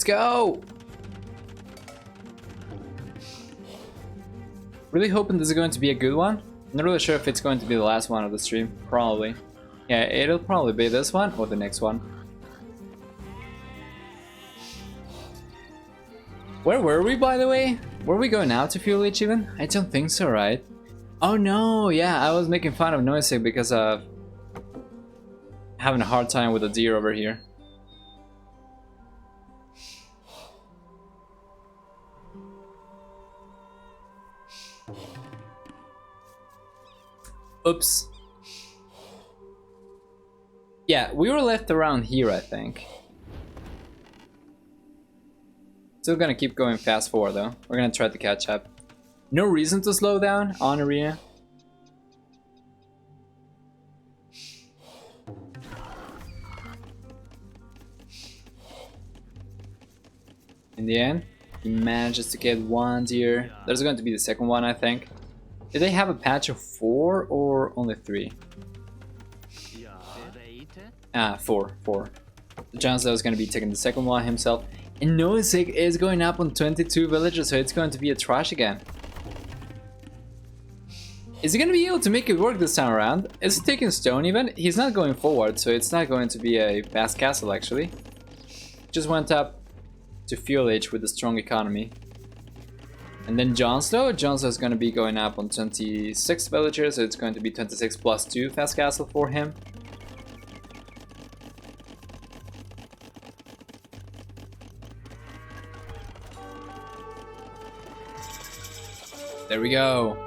go! Really hoping this is going to be a good one. I'm not really sure if it's going to be the last one of the stream. Probably. Yeah, it'll probably be this one or the next one. Where were we, by the way? Were we going out to Fuel Leech even? I don't think so, right? Oh no, yeah, I was making fun of Noisick because of having a hard time with the deer over here. Oops. Yeah, we were left around here, I think. Still gonna keep going fast forward though. We're gonna try to catch up. No reason to slow down on arena. In the end, he manages to get one deer. There's going to be the second one, I think. Did they have a patch of 4 or only 3? Ah, 4. JonSlow is going to be taking the second one himself. And Noisick is going up on 22 villagers, so it's going to be a trash again. Is he going to be able to make it work this time around? Is he taking stone even? He's not going forward, so it's not going to be a fast castle actually. Just went up to Fuel Age with a strong economy. And then JonSlow is going to be going up on 26 villagers, so it's going to be 26 plus 2 fast castle for him. There we go.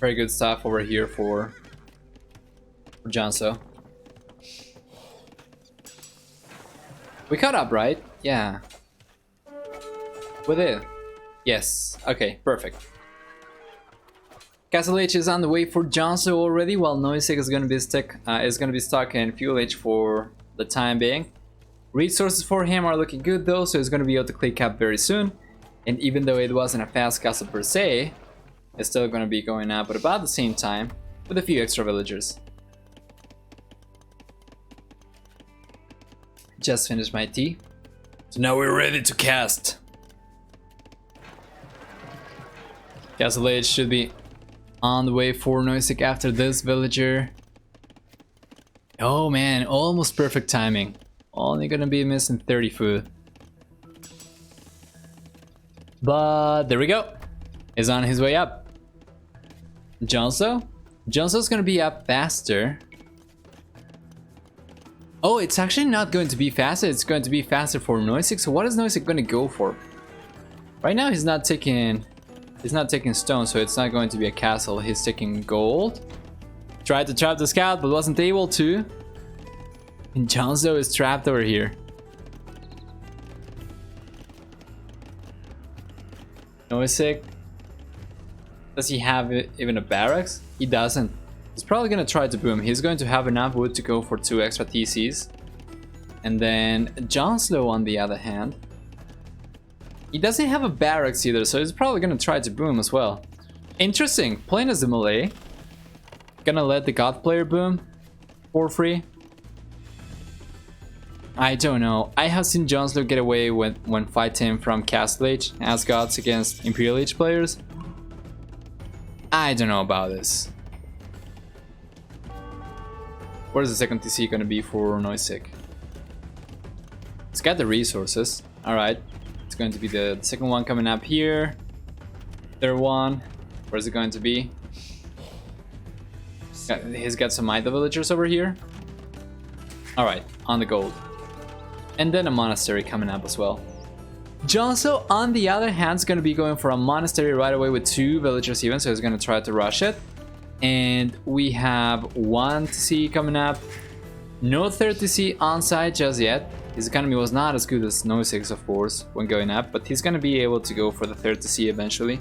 Very good stuff over here for JonSlow. We caught up, right? Yeah. With it? Yes. Okay, perfect. Castle H is on the way for JonSlow already, while Noisick is gonna be stuck in Fuel H for the time being. Resources for him are looking good though, so he's gonna be able to click up very soon. And even though it wasn't a fast castle per se, it's still gonna be going up at about the same time with a few extra villagers. Just finished my tea. So now we're ready to cast. Castle H should be on the way for Noisick after this villager. Oh man, almost perfect timing. Only gonna be missing 30 food. But there we go. He's on his way up. JonSlow's gonna be up faster. Oh, it's actually not going to be faster, it's going to be faster for Noisick. So what is Noisick gonna go for? Right now he's not taking stone, so it's not going to be a castle. He's taking gold. Tried to trap the scout, but wasn't able to. And JonSlow is trapped over here. Noisick. Does he have even a barracks? He doesn't. He's probably gonna try to boom. He's going to have enough wood to go for 2 extra TCs. And then JonSlow on the other hand, he doesn't have a barracks either, so he's probably gonna try to boom as well. Interesting, playing as a Malay. Gonna let the God player boom for free. I don't know. I have seen JonSlow get away when fighting from Castle Age as gods against Imperial Age players. I don't know about this. Where's the second TC gonna be for Noisick? It's got the resources. Alright. It's going to be the second one coming up here. Third one. Where's it going to be? He's got some Ida villagers over here. Alright, on the gold. And then a monastery coming up as well. JonSlow, on the other hand, is going to be going for a monastery right away with 2 villagers even, so he's going to try to rush it. And we have 1 TC coming up. No 3rd TC on site just yet. His economy was not as good as Noisick's, of course, when going up, but he's going to be able to go for the 3rd TC eventually.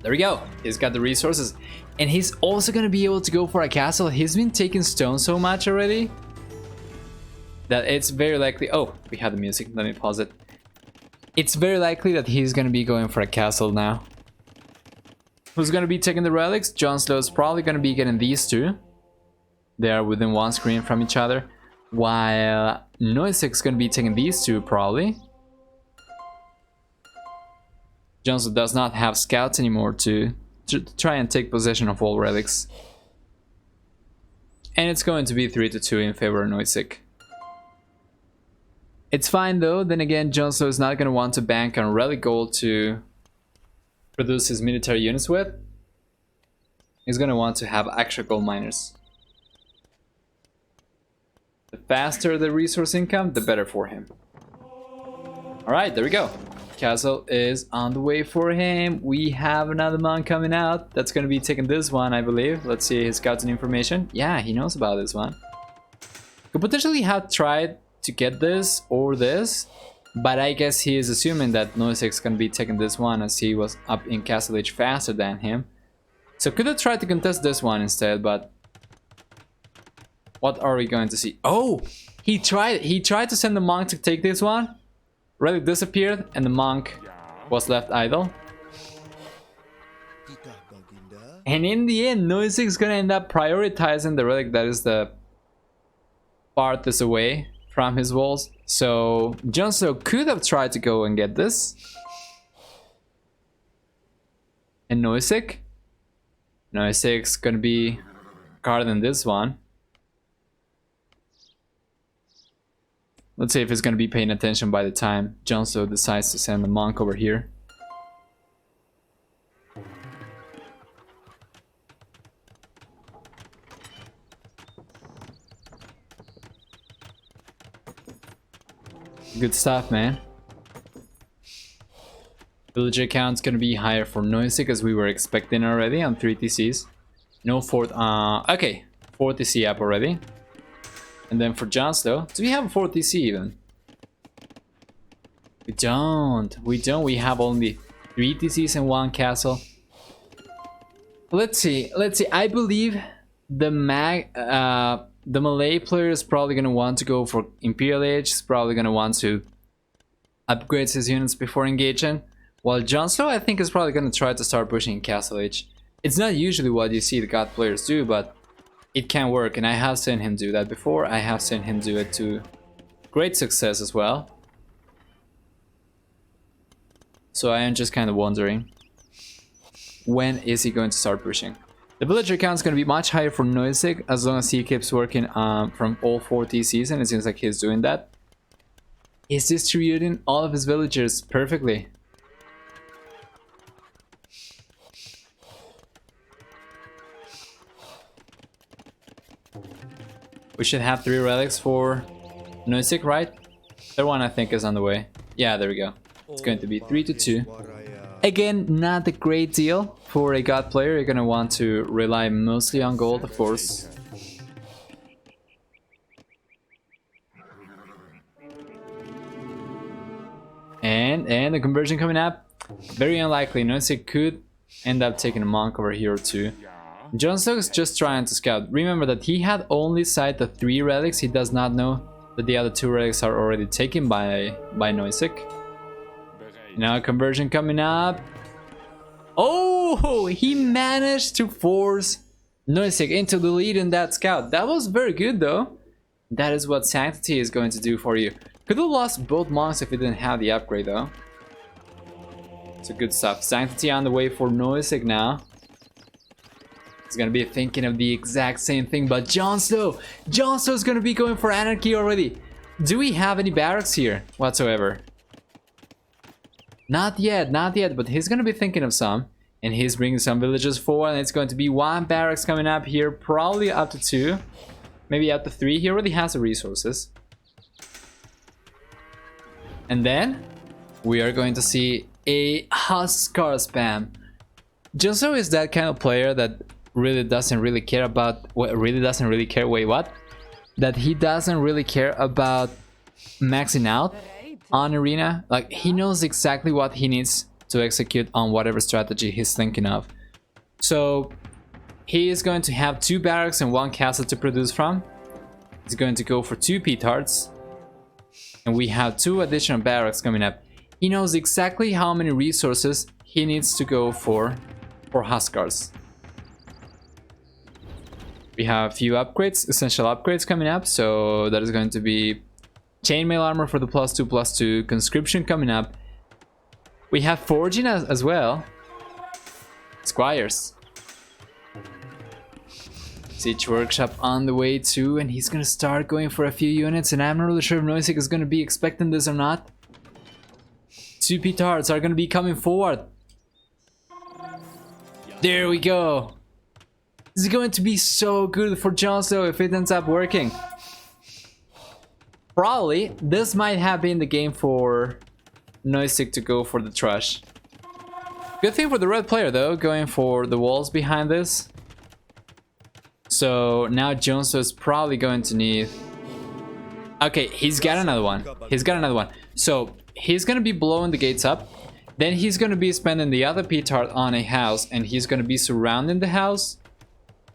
There we go. He's got the resources. And he's also going to be able to go for a castle. He's been taking stone so much already that it's very likely... Oh, we have the music. Let me pause it. It's very likely that he's going to be going for a castle now. Who's gonna be taking the relics? JonSlow is probably gonna be getting these two. They are within one screen from each other. While Noisick is gonna be taking these two probably. JonSlow does not have scouts anymore to try and take possession of all relics. And it's going to be 3-2 in favor of Noisick. It's fine though, then again JonSlow is not going to want to bank on relic gold to produce his military units with. He's going to want to have extra gold miners. The faster the resource income, the better for him. Alright, there we go. Castle is on the way for him. We have another monk coming out. That's going to be taking this one, I believe. Let's see his scouting information. Yeah, he knows about this one. Could potentially have tried to get this or this, but I guess he is assuming that Noisick is going to be taking this one as he was up in Castle Age faster than him. So could have tried to contest this one instead, but what are we going to see? Oh, he tried to send the monk to take this one. Relic disappeared and the monk was left idle. And in the end, Noisick is gonna end up prioritizing the relic that is the farthest away from his walls. So JonSlow could have tried to go and get this. And Noisick's gonna be guarding this one. Let's see if he's going to be paying attention by the time JonSlow decides to send the monk over here. Good stuff, man. Villager count's going to be higher for Noisick as we were expecting already on 3 TCs. No 4th, okay, 4 TC up already. And then for JonSlow, do we have a 4 TC even? We don't. We have only 3 TCs and 1 castle. Let's see. I believe the Malay player is probably gonna want to go for Imperial Age. He's probably gonna want to upgrade his units before engaging. While JonSlow, I think, is probably gonna try to start pushing Castle Age. It's not usually what you see the God players do, but it can work, and I have seen him do that before. I have seen him do it to great success as well. So I am just kind of wondering, when is he going to start pushing? The villager count is going to be much higher for Noisick as long as he keeps working from all 4 TCs, and it seems like he's doing that. He's distributing all of his villagers perfectly. We should have 3 relics for Noisick, right? Third one I think is on the way. Yeah, there we go. It's going to be 3-2. Again, not a great deal for a God player. You're gonna want to rely mostly on gold, of course. And the conversion coming up. Very unlikely. Noisick could end up taking a monk over here too. JonSlow is just trying to scout. Remember that he had only sight the 3 relics. He does not know that the other 2 relics are already taken by Noisick. Now conversion coming up. Oh, he managed to force Noisick into the lead in that scout. That was very good though. That is what Sanctity is going to do for you. Could have lost both monks if he didn't have the upgrade though. So good stuff. Sanctity on the way for Noisick now. He's gonna be thinking of the exact same thing, but JonSlow's gonna be going for Anarchy already. Do we have any barracks here whatsoever? Not yet, but he's gonna be thinking of some. And he's bringing some villages forward, and it's going to be 1 barracks coming up here, probably up to 2. Maybe up to 3, he already has the resources. And then, we are going to see a Huskar spam. JonSlow is that kind of player that really doesn't really care about that he doesn't really care about maxing out on arena. Like, he knows exactly what he needs to execute on whatever strategy he's thinking of. So he is going to have 2 barracks and 1 castle to produce from. He's going to go for 2 petards, and we have 2 additional barracks coming up. He knows exactly how many resources he needs to go for for Huskars. We have a few upgrades, essential upgrades coming up. So that is going to be chainmail armor for the +2/+2, conscription coming up. We have forging as well. Squires. Siege workshop on the way too, and he's gonna start going for a few units, and I'm not really sure if Noisick is gonna be expecting this or not. 2 petards are gonna be coming forward. There we go. This is going to be so good for JonSlow if it ends up working. Probably this might have been the game for Noisick to go for the trash. Good thing for the red player though, going for the walls behind this. So now JonSlow is probably going to need... Okay, he's got another one. He's got another one. So he's gonna be blowing the gates up. Then he's gonna be spending the other petard on a house, and he's gonna be surrounding the house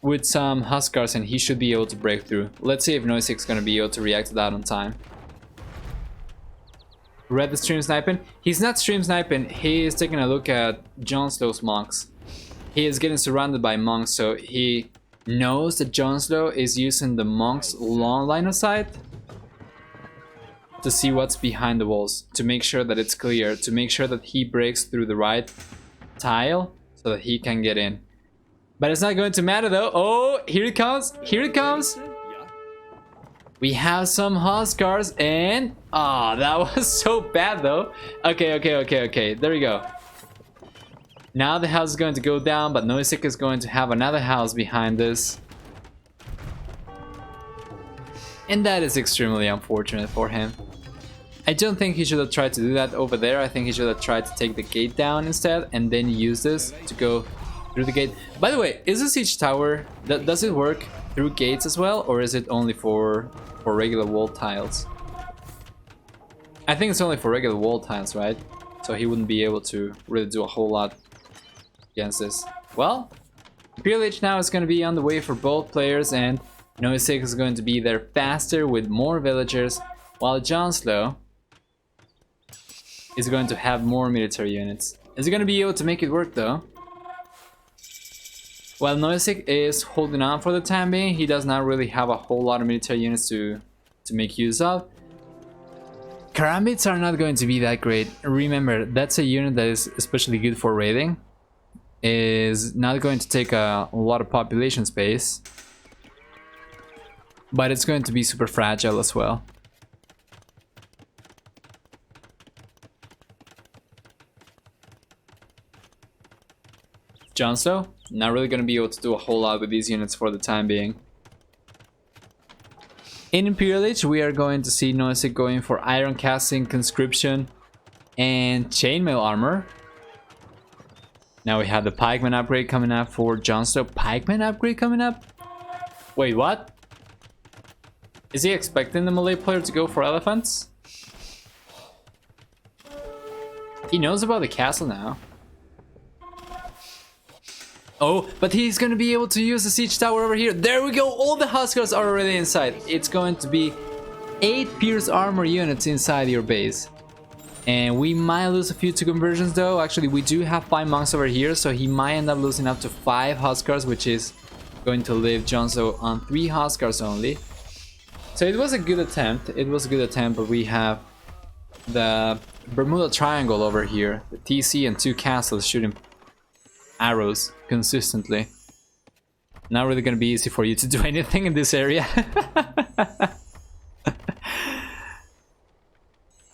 with some Huskars, and he should be able to break through. Let's see if Noisick's gonna be able to react to that on time. Red the stream sniping. He's not stream sniping. He is taking a look at JonSlow's monks. He is getting surrounded by monks, so he knows that JonSlow is using the monk's long line of sight to see what's behind the walls, to make sure that it's clear, to make sure that he breaks through the right tile so that he can get in. But it's not going to matter though. Oh, here it comes. Here it comes. We have some Huskars, and oh, that was so bad though. Okay. There we go. Now the house is going to go down, but Noisick is going to have another house behind this. And that is extremely unfortunate for him. I don't think he should have tried to do that over there. I think he should have tried to take the gate down instead and then use this to go through the gate. By the way, is the siege tower, does it work through gates as well, or is it only for regular wall tiles? I think it's only for regular wall tiles, right? So he wouldn't be able to really do a whole lot against this. Well, Pillage now is going to be on the way for both players, and Noisick is going to be there faster with more villagers, while JonSlow is going to have more military units. Is he going to be able to make it work though? While Noisick is holding on for the time being, he does not really have a whole lot of military units to make use of. Karambits are not going to be that great. Remember, that's a unit that is especially good for raiding. Is not going to take a lot of population space, but it's going to be super fragile as well. JonSlow, not really going to be able to do a whole lot with these units for the time being. In Imperial Age, we are going to see Noisick going for iron casting, conscription, and chainmail armor. Now we have the pikeman upgrade coming up for JonSlow. Pikeman upgrade coming up? Wait, what? Is he expecting the Malay player to go for elephants? He knows about the castle now. Oh, but he's gonna be able to use the siege tower over here. There we go, all the Huskars are already inside. It's going to be 8 pierce armor units inside your base. And we might lose a few to conversions though. Actually, we do have 5 monks over here, so he might end up losing up to 5 Huskars, which is going to leave JonSlow on 3 Huskars only. So it was a good attempt. It was a good attempt, but we have the Bermuda Triangle over here. The TC and 2 castles shooting arrows consistently. Not really gonna be easy for you to do anything in this area.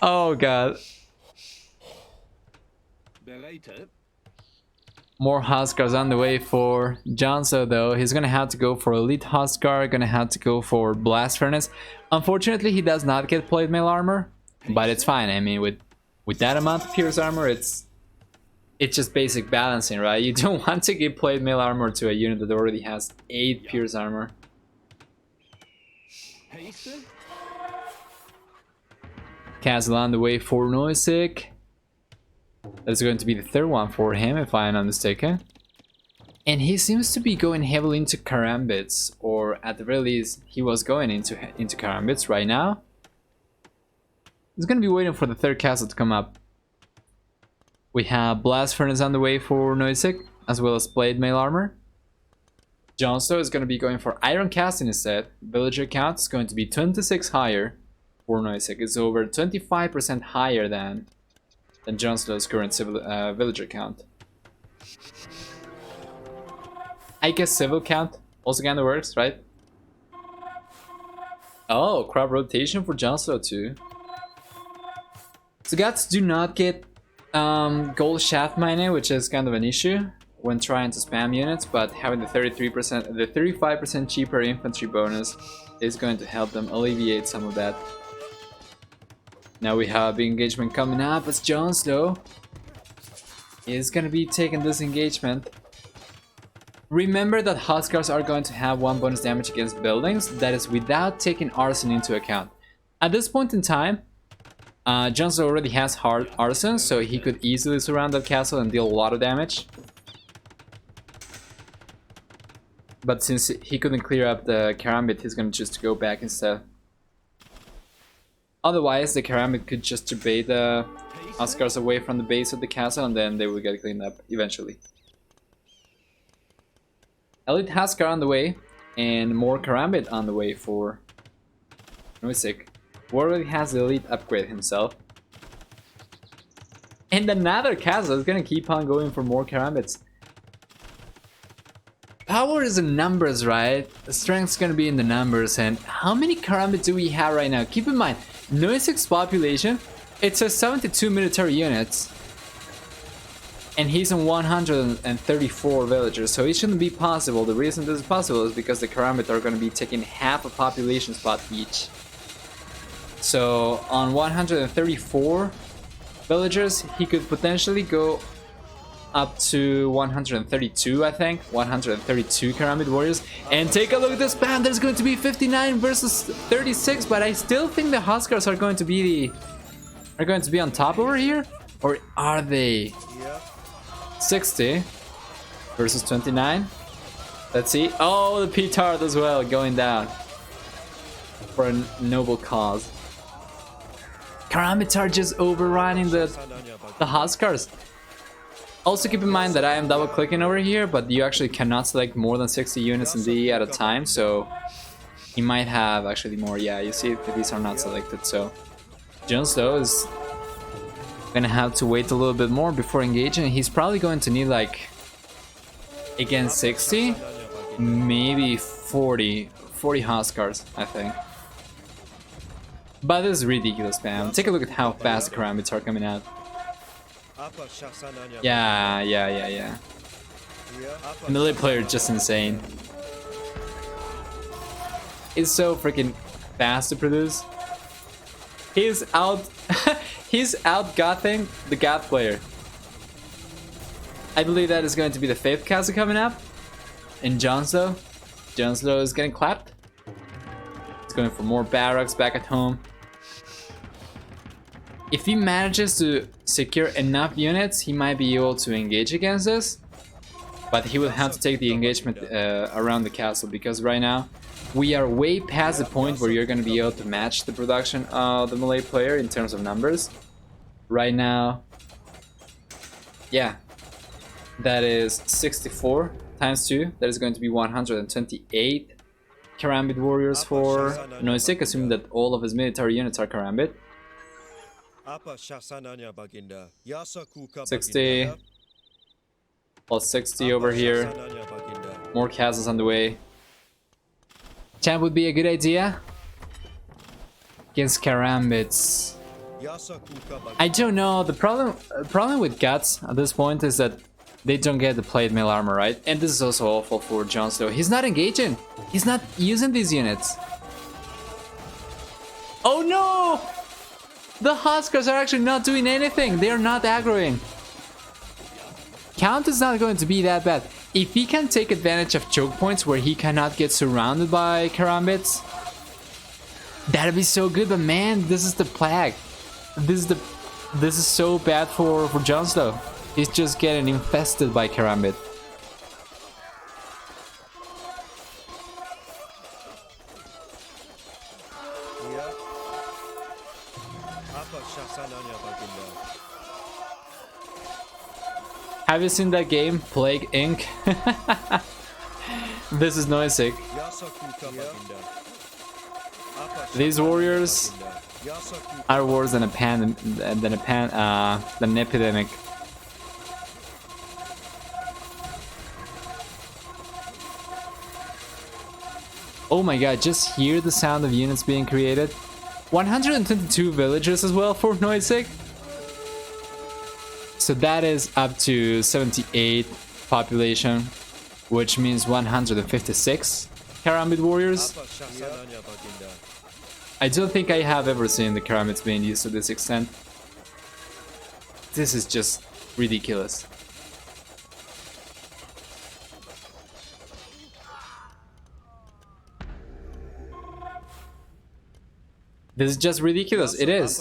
Oh god. More Huskars on the way for JonSlow though. He's gonna have to go for Elite Huskar, gonna have to go for Blast Furnace. Unfortunately, he does not get plate mail armor, but it's fine. I mean, with that amount of pierce armor, it's just basic balancing, right? You don't want to give plate mail armor to a unit that already has 8 pierce armor. Castle on the way for Noisick. That's going to be the 3rd one for him, if I'm not mistaken. And he seems to be going heavily into Karambits, or at the very least, he was going into Karambits right now. He's going to be waiting for the 3rd castle to come up. We have Blast Furnace on the way for Noisick. as well as plate mail armor. JonSlow is going to be going for iron casting instead. Villager count is going to be 26 higher for Noisick. It's over 25% higher than JonSlow's current villager count. I guess civil count also kind of works, right? Oh, crop rotation for JonSlow too. So GOTS do not get gold shaft mining, which is kind of an issue when trying to spam units, but having the 35% cheaper infantry bonus is going to help them alleviate some of that. Now we have the engagement coming up as JonSlow is going to be taking this engagement. Remember that Huskars are going to have 1 bonus damage against buildings, that is without taking arson into account. At this point in time, JonSlow already has hard arson, so he could easily surround that castle and deal a lot of damage. But since he couldn't clear up the Karambit, he's gonna choose to go back instead. Otherwise, the Karambit could just debate the Huskars away from the base of the castle, and then they will get cleaned up eventually. Elite Huskar on the way, and more Karambit on the way for Noisick, who already has the elite upgrade himself. And another castle is gonna keep on going for more Karambits. Power is in numbers, right? The strength's gonna be in the numbers, and how many Karambits do we have right now? Keep in mind, Noisick's population, it says 72 military units. And he's on 134 villagers, so it shouldn't be possible. The reason this is possible is because the Karambit are going to be taking half a population spot each. So on 134 villagers, he could potentially go up to 132, I think. 132 Karambit warriors. And take a look at this spam. There's going to be 59 versus 36, but I still think the Huskars are going to be on top over here, or are they? 60 versus 29. Let's see. Oh, the petard as well going down for a noble cause. Karambits are just overrunning the Huskars. Also keep in mind that I am double clicking over here, but you actually cannot select more than 60 units in DE at a time, so he might have actually more. Yeah, you see these are not selected, so JonSlow is gonna have to wait a little bit more before engaging. He's probably going to need like against 60, maybe 40 Huskars, I think. But this is ridiculous, man. Take a look at how fast the Karambits are coming out. Yeah. The Malay player is just insane. It's so freaking fast to produce. He's out he's out-gothing the goth player. I believe that is going to be the 5th castle coming up. And JonSlow is getting clapped. He's going for more barracks back at home. If he manages to secure enough units, he might be able to engage against this. But he will have to take the engagement around the castle, because right now we are way past the point where you're going to be able to match the production of the Malay player in terms of numbers. Right now, yeah, that is 64 times 2. That is going to be 128 Karambit warriors for Noisick, assuming that all of his military units are Karambit. 60 plus 60 over here. More castles on the way. Champ would be a good idea against Karambits. I don't know. The problem with GOTS at this point is that they don't get the plate mail armor, right? And this is also awful for JonSlow. He's not engaging. He's not using these units. Oh no! The Huskars are actually not doing anything. They are not aggroing. Count is not going to be that bad. If he can take advantage of choke points where he cannot get surrounded by Karambits, that'd be so good. But man, this is the plague. This is so bad for JonSlow. He's just getting infested by Karambit. Have you seen that game, Plague Inc? This is Noisick. These warriors are worse than an epidemic. Oh my god, just hear the sound of units being created. 122 villagers as well for Noisick. So that is up to 78 population, which means 156 Karambit warriors. I don't think I have ever seen the Karambits being used to this extent. This is just ridiculous. This is just ridiculous. It is.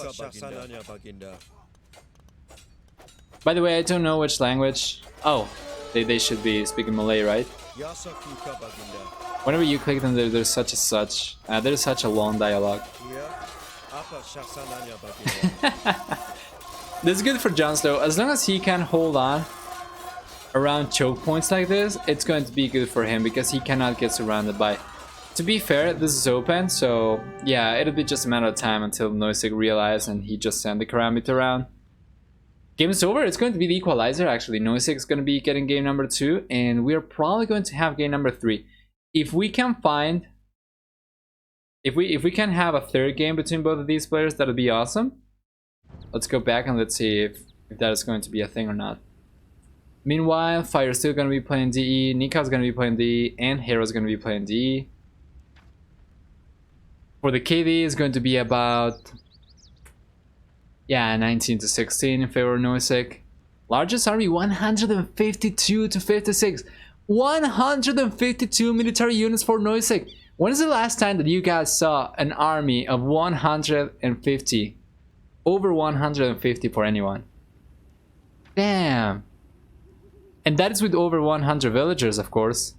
By the way, I don't know which language. Oh, they should be speaking Malay, right? Whenever you click them, there's such a long dialogue. This is good for JonSlow. As long as he can hold on around choke points like this, it's going to be good for him because he cannot get surrounded by. To be fair, this is open, so yeah, it'll be just a matter of time until Noisick realizes and he just send the Karambit around. Game is over. It's going to be the equalizer actually. Noisick is going to be getting game number 2 and we're probably going to have game number 3. If we can find, if we can have a third game between both of these players, that'll be awesome. Let's go back and let's see if that is going to be a thing or not. Meanwhile, Fire's still going to be playing DE, Nika's going to be playing DE, and Hero's going to be playing DE. For the KD, it's going to be about, yeah, 19 to 16 in favor of Noisick. Largest army, 152 to 56. 152 military units for Noisick. When is the last time that you guys saw an army of 150? Over 150 for anyone. Damn. And that is with over 100 villagers, of course.